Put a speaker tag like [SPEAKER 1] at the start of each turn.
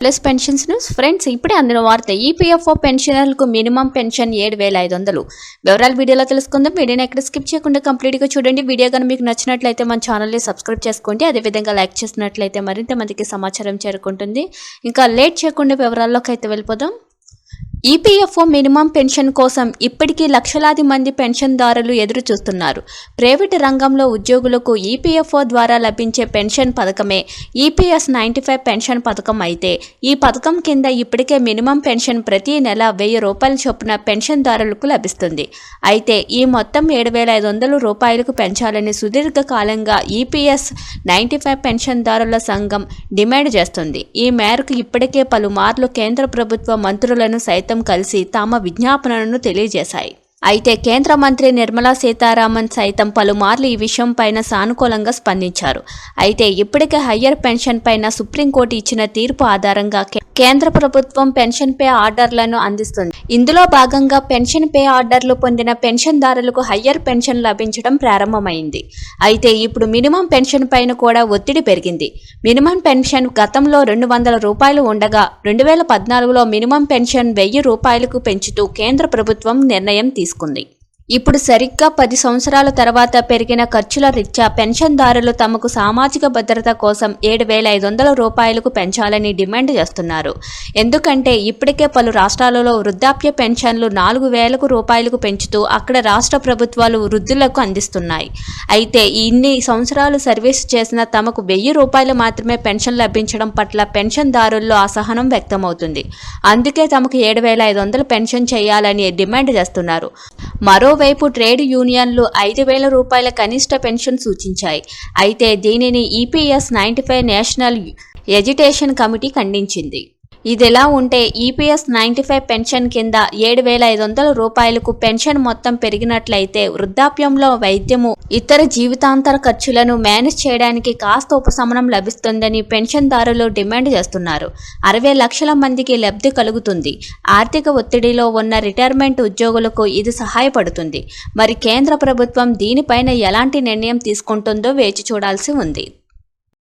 [SPEAKER 1] Plus pensions news friends, ఇప్పుడే అందిన వార్త. ఈపీఎఫ్ఓ పెన్షనర్లకు మినిమం పెన్షన్ 7,500. వివరాలు వీడియోలో తెలుసుకుందాం. వీడియోని ఎక్కడ స్కిప్ చేయకుండా కంప్లీట్గా చూడండి. వీడియో కానీ మీకు నచ్చినట్లయితే మన ఛానల్ని సబ్స్క్రైబ్ చేసుకోండి. అదేవిధంగా లైక్ చేసినట్లయితే మరింత మందికి సమాచారం చేరుకుంటుంది. ఇంకా లేట్ చేయకుండా వివరాల్లోకి అయితే వెళ్ళిపోదాం. ఈపీఎఫ్ఓ మినిమం పెన్షన్ కోసం ఇప్పటికీ లక్షలాది మంది పెన్షన్దారులు ఎదురు చూస్తున్నారు. ప్రైవేటు రంగంలో ఉద్యోగులకు ఈపీఎఫ్ఓ ద్వారా లభించే పెన్షన్ పథకమే ఈపీఎస్ 95 పెన్షన్ పథకం. అయితే ఈ పథకం కింద ఇప్పటికే మినిమం పెన్షన్ ప్రతి నెల 1,000 రూపాయల చొప్పున పెన్షన్దారులకు లభిస్తుంది. అయితే ఈ మొత్తం 7,500 రూపాయలకు పెంచాలని సుదీర్ఘకాలంగా ఈపీఎస్ 95 పెన్షన్దారుల సంఘం డిమాండ్ చేస్తుంది. ఈ మేరకు ఇప్పటికే పలుమార్లు కేంద్ర ప్రభుత్వ మంత్రులను సైతం కలిసి తమ విజ్ఞాపనలను తెలియజేశాయి. అయితే కేంద్ర మంత్రి నిర్మలా సీతారామన్ సైతం పలుమార్లు ఈ విషయం పైన సానుకూలంగా స్పందించారు. అయితే ఇప్పటికే హయ్యర్ పెన్షన్ పైన సుప్రీంకోర్టు ఇచ్చిన తీర్పు ఆధారంగా కేంద్ర ప్రభుత్వం పెన్షన్ పే ఆర్డర్లను అందిస్తుంది. ఇందులో భాగంగా పెన్షన్ పే ఆర్డర్లు పొందిన పెన్షన్దారులకు హయ్యర్ పెన్షన్ లభించడం ప్రారంభమైంది. అయితే ఇప్పుడు మినిమం పెన్షన్ పైన కూడా ఒత్తిడి పెరిగింది. మినిమం పెన్షన్ గతంలో 200 రూపాయలు ఉండగా 2014లో మినిమం పెన్షన్ 1,000 రూపాయలకు పెంచుతూ కేంద్ర ప్రభుత్వం నిర్ణయం తీసుకుంది. ఇప్పుడు సరిగ్గా 10 సంవత్సరాల తర్వాత పెరిగిన ఖర్చుల రీత్యా పెన్షన్దారులు తమకు సామాజిక భద్రత కోసం 7,500 రూపాయలకు పెంచాలని డిమాండ్ చేస్తున్నారు. ఎందుకంటే ఇప్పటికే పలు రాష్ట్రాలలో వృద్ధాప్య పెన్షన్లు 4,000 రూపాయలకు పెంచుతూ అక్కడ రాష్ట్ర ప్రభుత్వాలు వృద్ధులకు అందిస్తున్నాయి. అయితే ఇన్ని సంవత్సరాలు సర్వీస్ చేసిన తమకు 1,000 రూపాయలు మాత్రమే పెన్షన్ లభించడం పట్ల పెన్షన్దారుల్లో అసహనం వ్యక్తమవుతుంది. అందుకే తమకు 7,500 పెన్షన్ చేయాలని డిమాండ్ చేస్తున్నారు. మరోవైపు ట్రేడ్ యూనియన్లు 5,000 రూపాయల కనిష్ట పెన్షన్ సూచించాయి. అయితే దీనిని ఈపీఎస్ 95 నేషనల్ ఎడ్యుకేషన్ కమిటీ ఖండించింది. ఇదిలా ఉంటే ఈపీఎస్ 95 పెన్షన్ కింద 7,500 రూపాయలకు పెన్షన్ మొత్తం పెరిగినట్లయితే వృద్ధాప్యంలో వైద్యము, ఇతర జీవితాంతర ఖర్చులను మేనేజ్ చేయడానికి కాస్త ఉపశమనం లభిస్తుందని పెన్షన్దారులు డిమాండ్ చేస్తున్నారు. 60 లక్షల మందికి లబ్ధి కలుగుతుంది. ఆర్థిక ఒత్తిడిలో ఉన్న రిటైర్మెంట్ ఉద్యోగులకు ఇది సహాయపడుతుంది. మరి కేంద్ర ప్రభుత్వం దీనిపైన ఎలాంటి నిర్ణయం తీసుకుంటుందో వేచి చూడాల్సి ఉంది.